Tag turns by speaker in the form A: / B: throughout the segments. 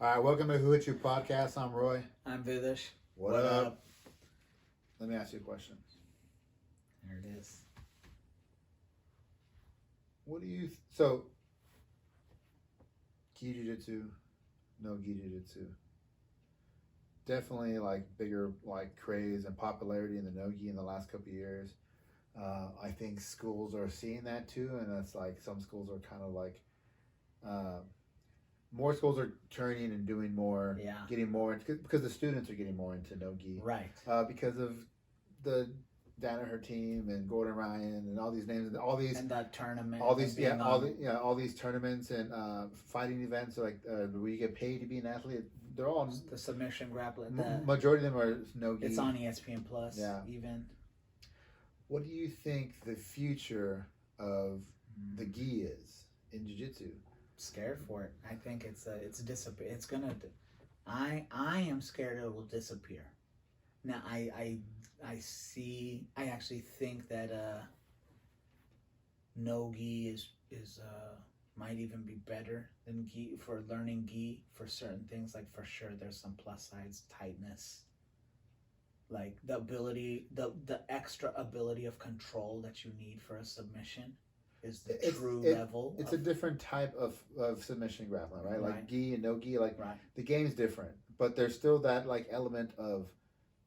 A: All right, welcome to Who Hit You Podcast. I'm Roy.
B: I'm Vidush.
A: What up? Let me ask you a question.
B: There it is.
A: What do you... So, Gi Jiu-Jitsu, no Gi Jiu-Jitsu. Definitely like bigger like craze and popularity in the no Gi in the last couple of years. I think schools are seeing that too, and it's like some schools are kind of like... more schools are turning and doing more, getting more, because the students are getting more into no gi,
B: right?
A: Because of the Danaher team and Gordon Ryan and all these names and all these
B: and that tournament,
A: all these all these tournaments and fighting events like where you get paid to be an athlete. They're all
B: the submission grappling.
A: Majority of them are no gi.
B: It's on ESPN Plus. Yeah. Even.
A: What do you think the future of the gi is in jiu-jitsu?
B: Scared for it. I think it's disappear. It's gonna. I am scared it will disappear. Now I actually think that no gi is might even be better than gi for learning gi for certain things. Like for sure, there's some plus sides, tightness, like the ability, the extra ability of control that you need for a submission. Is the true level.
A: It's a different type of submission grappling, right? Like gi and no gi, like the game's different, but there's still that like element of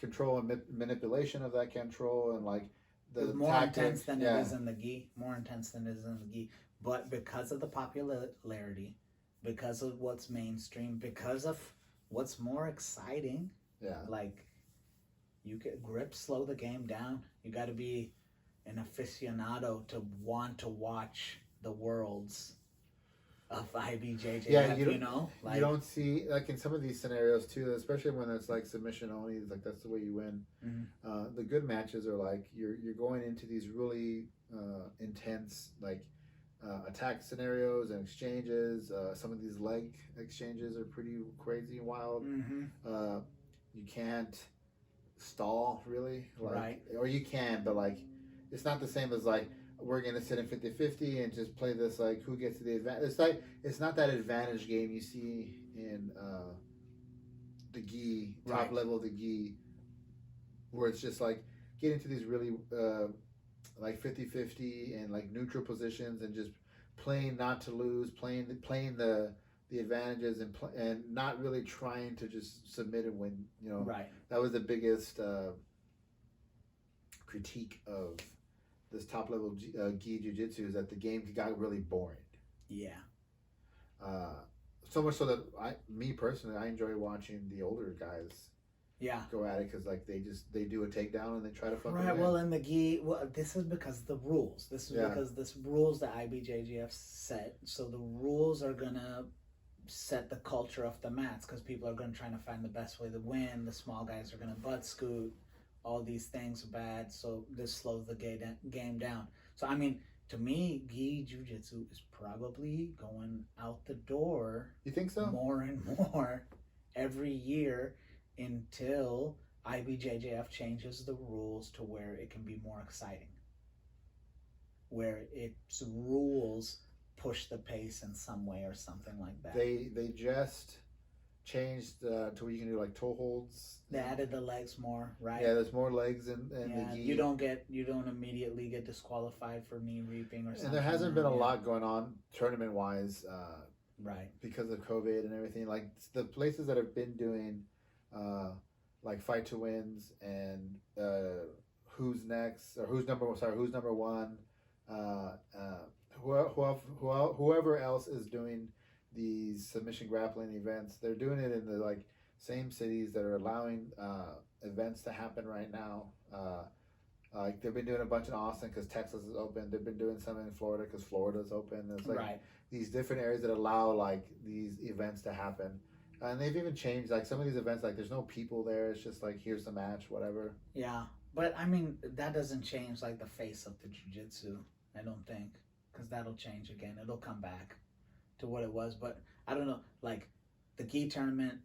A: control and manipulation of that control and like the
B: more
A: tactics.
B: Intense than it is in the gi. More intense than it is in the gi. But because of the popularity, because of what's mainstream, because of what's more exciting, like you get slow the game down. You got to be an aficionado to want to watch the worlds of IBJJF, you know? Like,
A: you don't see, like in some of these scenarios too, especially when it's like submission only, it's like that's the way you win. Mm-hmm. The good matches are like, you're going into these really intense, like attack scenarios and exchanges. Some of these leg exchanges are pretty crazy and wild. Mm-hmm. You can't stall really, like, or you can, but like, it's not the same as like we're gonna sit in 50-50 and just play this like who gets the advantage. It's not that advantage game you see in the gi top level of the gi, where it's just like get into these really like 50-50 and like neutral positions and just playing not to lose, playing the advantages and not really trying to just submit and win. You know, that was the biggest critique of this top level gi jiu-jitsu is that the game got really boring. Yeah. So much so that me personally, I enjoy watching the older guys. Go at it because like they do a takedown and they try to fuck.
B: Well, in the gi, this is because of the rules. This is because this rules that IBJJF set. So the rules are gonna set the culture of the mats because people are gonna try to find the best way to win. The small guys are gonna butt scoot. All these things are bad, so this slows the game down. So I mean, to me, gi jiu-jitsu is probably going out the door.
A: You think so?
B: More and more every year until IBJJF changes the rules to where it can be more exciting, where its rules push the pace in some way or something like that.
A: They just changed to where you can do like toe holds.
B: They added the legs more, right?
A: Yeah, there's more legs in the gi.
B: You don't immediately get disqualified for knee reaping or something.
A: And there hasn't been a lot going on tournament wise, because of COVID and everything. Like the places that have been doing like fight to wins and who's next or who's number one, whoever else is doing these submission grappling events, they're doing it in the like same cities that are allowing events to happen right now. Like they've been doing a bunch in Austin because Texas is open. They've been doing some in Florida because Florida's open. It's like these different areas that allow like these events to happen. And they've even changed like some of these events. Like there's no people there. It's just like here's the match, whatever.
B: Yeah, but I mean that doesn't change like the face of the jiu-jitsu. I don't think, because that'll change again. It'll come back to what it was, but I don't know. Like the gi tournament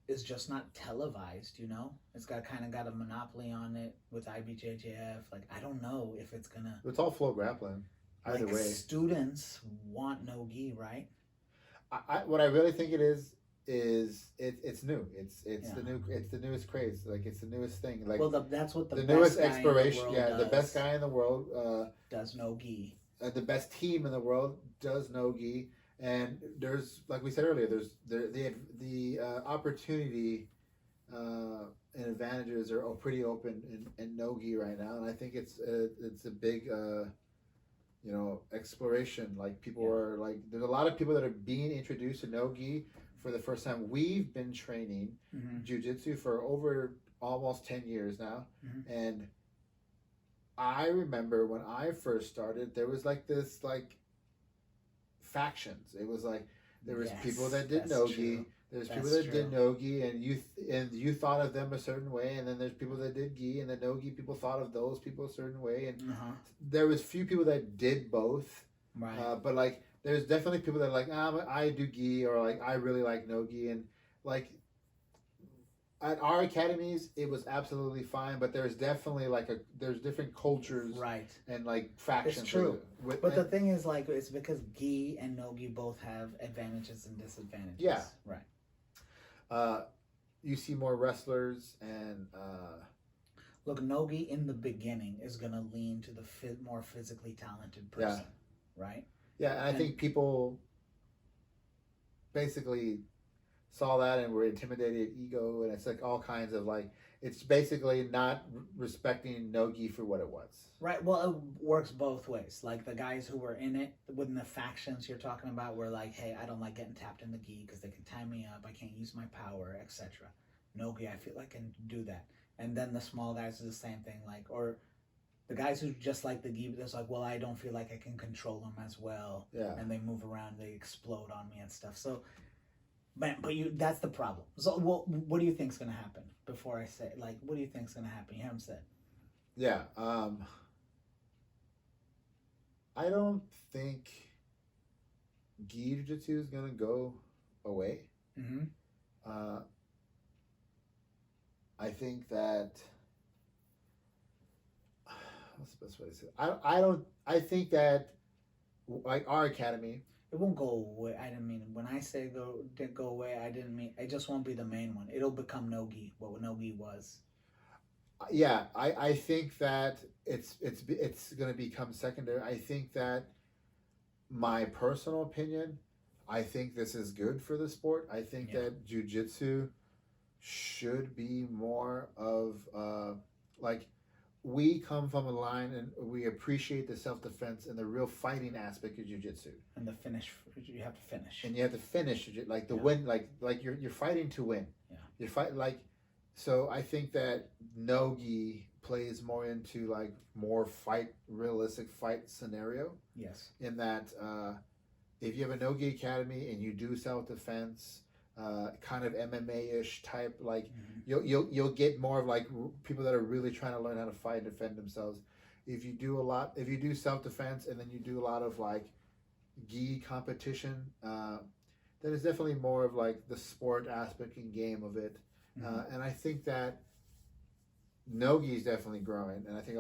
B: is just not televised, you know? It's got a monopoly on it with IBJJF. Like I don't know if it's gonna.
A: It's all flow grappling. Either way,
B: students want no gi, right?
A: What I really think it is it's new. It's the newest craze. Like it's the newest thing. Like
B: that's what the
A: newest
B: best
A: exploration.
B: Guy in the world
A: the
B: does.
A: best guy in the world
B: does no gi.
A: The best team in the world does no gi, and there's like we said earlier, there's the opportunity and advantages are pretty open in no gi right now, and I think it's a big exploration. Like people are like, there's a lot of people that are being introduced to no gi for the first time. We've been training jiu-jitsu for over almost 10 years now, and I remember when I first started, there was like this like factions. It was like there was people that did no gi. There's people that did no gi, and you thought of them a certain way, and then there's people that did gi, and the no gi people thought of those people a certain way, and there was few people that did both.
B: Right.
A: But like, there's definitely people that are like, I do gi, or like I really like no gi, and like at our academies it was absolutely fine. But there's definitely like there's different cultures,
B: right,
A: and like factions.
B: It's true. The thing is, like, it's because gi and no gi both have advantages and disadvantages.
A: Yeah.
B: Right.
A: You see more wrestlers and
B: look, no-gi in the beginning is going to lean to the more physically talented person, right?
A: Yeah, and I think people basically saw that and were intimidated, ego, and it's like all kinds of like, it's basically not respecting no-gi for what it was.
B: Right, well, it works both ways. Like the guys who were in it, within the factions you're talking about, were like, hey, I don't like getting tapped in the gi because they can tie me up, I can't use my power, etc. No-gi, I feel like I can do that. And then the small guys do the same thing, like, or the guys who just like the gi, but it's like, well, I don't feel like I can control them as well.
A: Yeah.
B: And they move around, they explode on me and stuff. So, but that's the problem. So, what do you think's gonna happen? Before I say, like, what do you think's gonna happen? You haven't said.
A: Yeah. I don't think gi jiu-jitsu is gonna go away. I think that, what's the best way to say it? I think that, like our academy,
B: it won't go away. I didn't mean, when I say go away, I didn't mean, it just won't be the main one. It'll become no-gi, what no-gi was.
A: Yeah, I think that it's going to become secondary. I think that, my personal opinion, I think this is good for the sport. I think that jiu-jitsu should be more of like, we come from a line and we appreciate the self-defense and the real fighting aspect of jiu-jitsu.
B: And the finish, you have to finish.
A: And you have to finish, like the win, like you're fighting to win.
B: Yeah.
A: You fight like, so I think that no-gi plays more into like more realistic fight scenario.
B: Yes.
A: In that if you have a no-gi academy and you do self-defense, kind of MMA-ish type, like you'll get more of like people that are really trying to learn how to fight and defend themselves. If you do self-defense and then you do a lot of like gi competition, then it's definitely more of like the sport aspect and game of it. And I think that no-gi is definitely growing, and I think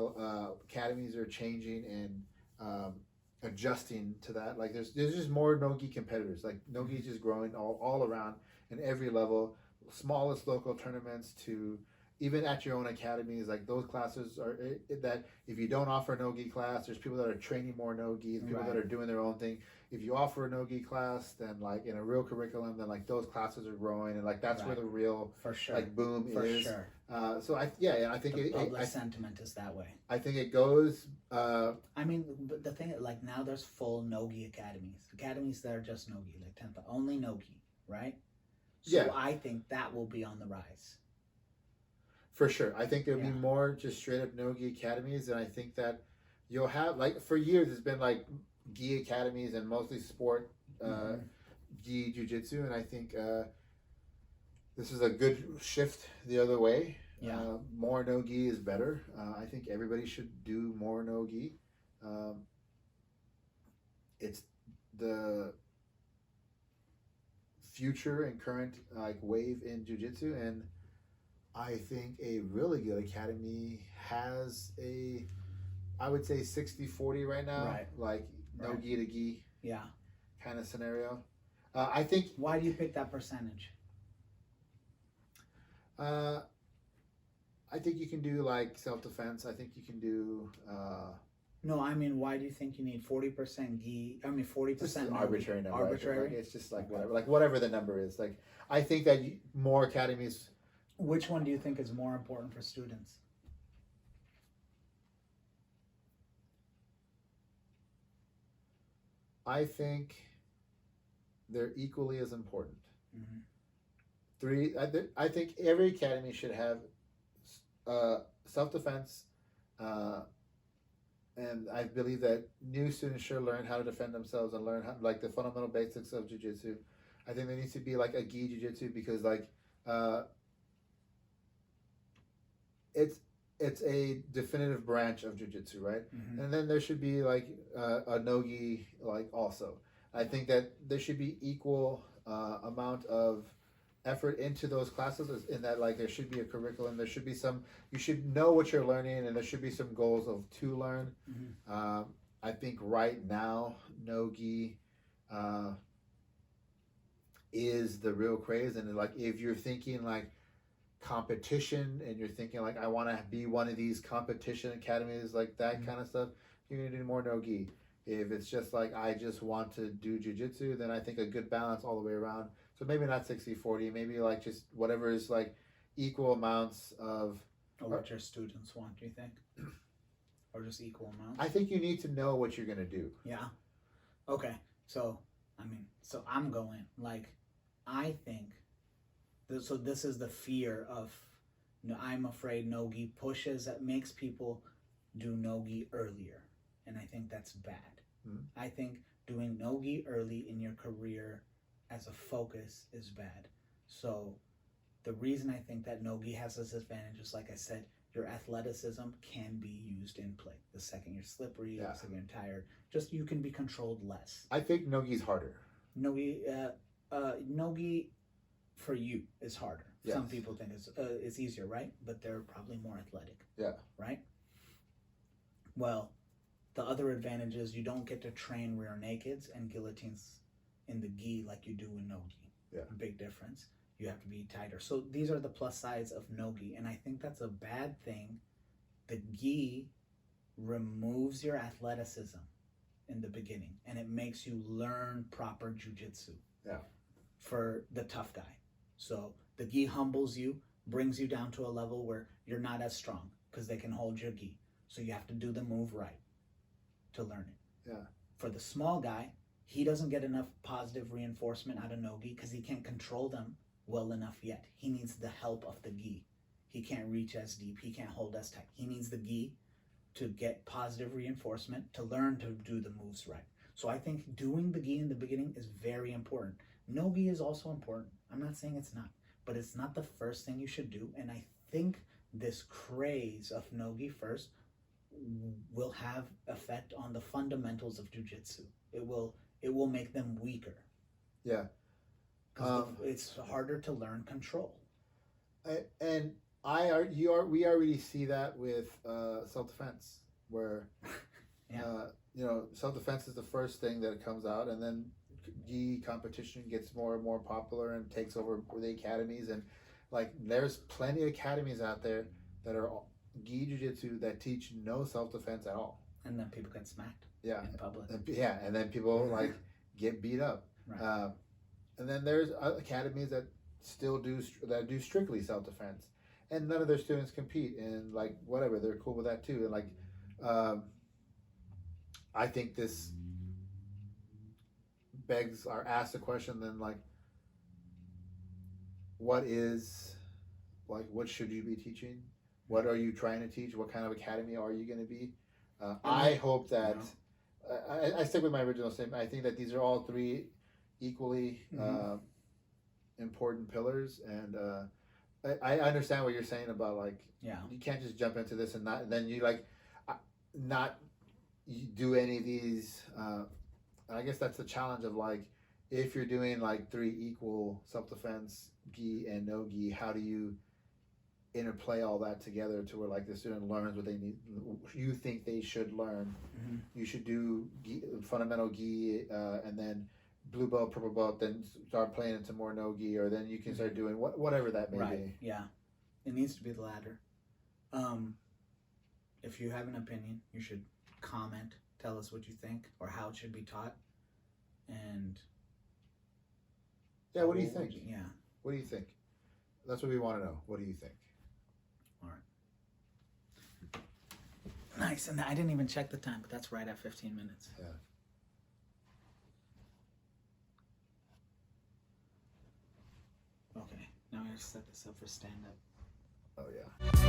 A: academies are changing and adjusting to that. Like there's just more no-gi competitors. Like no-gi is just growing all around in every level, smallest local tournaments to even at your own academies. Like those classes are that if you don't offer a no-gi class, there's people that are training more no-gi, people that are doing their own thing. If you offer a no-gi class, then like in a real curriculum, then like those classes are growing, and like that's where the real like boom is.
B: Sure.
A: So I think
B: the public sentiment is that way.
A: I think it goes.
B: I mean, but the thing, like now there's full no-gi academies that are just no-gi, like Tempa, only no-gi, right? So I think that will be on the rise.
A: For sure. I think there'll be more just straight up no-gi academies, and I think that you'll have, like, for years it's been like gi academies and mostly sport gi jiu-jitsu, and I think this is a good shift the other way. More no-gi is better. I think everybody should do more no-gi. It's the future and current like wave in jiu-jitsu, and I think a really good academy has I would say 60-40 right now, like no gi to gi kind of scenario. I think.
B: Why do you pick that percentage?
A: Uh, I think you can do like self-defense. I think you can do.
B: No, I mean, why do you think you need 40% gi? I mean, 40%
A: arbitrary number.
B: Arbitrary.
A: Like, it's just like whatever the number is. Like I think that more academies.
B: Which one do you think is more important for students?
A: I think they're equally as important.
B: Mm-hmm.
A: I think every academy should have self-defense, and I believe that new students should learn how to defend themselves and learn how, like the fundamental basics of jiu-jitsu. I think there needs to be like a gi jiu-jitsu because like it's a definitive branch of jiu-jitsu, right?
B: Mm-hmm.
A: And then there should be like a no-gi like also. I think that there should be equal amount of effort into those classes in that like there should be a curriculum, there should be some, you should know what you're learning, and there should be some goals of to learn.
B: Mm-hmm.
A: I think right now no-gi is the real craze, and like if you're thinking like competition and you're thinking like I want to be one of these competition academies like that kind of stuff, you're gonna do more no-gi. If it's just like I just want to do jiu-jitsu, then I think a good balance all the way around. So maybe not 60-40, maybe like just whatever is like equal amounts of
B: what your students want, do you think? Or just equal amounts?
A: I think you need to know what you're gonna do.
B: Yeah. Okay. So I'm going like, I think so this is the fear of, I'm afraid no-gi pushes, that makes people do no-gi earlier, and I think that's bad. I think doing no-gi early in your career as a focus is bad. So the reason I think that no-gi has this advantage is, like I said, your athleticism can be used in play. The second you're slippery, the second you're tired, just you can be controlled less.
A: I think no-gi's harder.
B: No-gi for you is harder. Yes. Some people think it's easier, right? But they're probably more athletic.
A: Yeah.
B: Right? Well, the other advantage is you don't get to train rear nakeds and guillotines in the gi like you do in no-gi.
A: Yeah.
B: Big difference. You have to be tighter. So these are the plus sides of no-gi, and I think that's a bad thing. The gi removes your athleticism in the beginning, and it makes you learn proper jiu-jitsu.
A: Yeah.
B: For the tough guy. So the gi humbles you, brings you down to a level where you're not as strong because they can hold your gi. So you have to do the move right to learn it.
A: Yeah.
B: For the small guy, he doesn't get enough positive reinforcement out of no-gi because he can't control them well enough yet. He needs the help of the gi. He can't reach as deep. He can't hold as tight. He needs the gi to get positive reinforcement to learn to do the moves right. So I think doing the gi in the beginning is very important. No-gi is also important. I'm not saying it's not, but it's not the first thing you should do. And I think this craze of no-gi first will have effect on the fundamentals of jiu-jitsu. It will make them weaker.
A: Yeah.
B: It's harder to learn control.
A: We already see that with self-defense, where self-defense is the first thing that comes out, and then gi competition gets more and more popular and takes over the academies, and like there's plenty of academies out there that are gi jiu-jitsu that teach no self-defense at all,
B: and then people get smacked in public.
A: And then people like get beat up.
B: Right.
A: And then there's academies that still do strictly self-defense, and none of their students compete, and like whatever, they're cool with that too. And like I think this begs or asks the question then, like, what should you be teaching? What are you trying to teach? What kind of academy are you going to be? I hope that I stick with my original statement. I think that these are all three equally important pillars, and I understand what you're saying about like you can't just jump into this and then you like not do any of these. I guess that's the challenge of like, if you're doing like three equal self-defense, gi and no gi, how do you interplay all that together to where like the student learns what they need, you think they should learn. You should do fundamental gi and then blue belt, purple belt, then start playing into more no gi, or then you can start doing whatever that may be.
B: Yeah. It needs to be the latter. If you have an opinion, you should comment, tell us what you think or how it should be taught. And
A: yeah, what do you think?
B: Yeah.
A: What do you think? That's what we want to know. What do you think?
B: All right. Nice. And I didn't even check the time, but that's right at 15 minutes.
A: Yeah.
B: Okay. Now we have to set this up for stand-up.
A: Oh, yeah.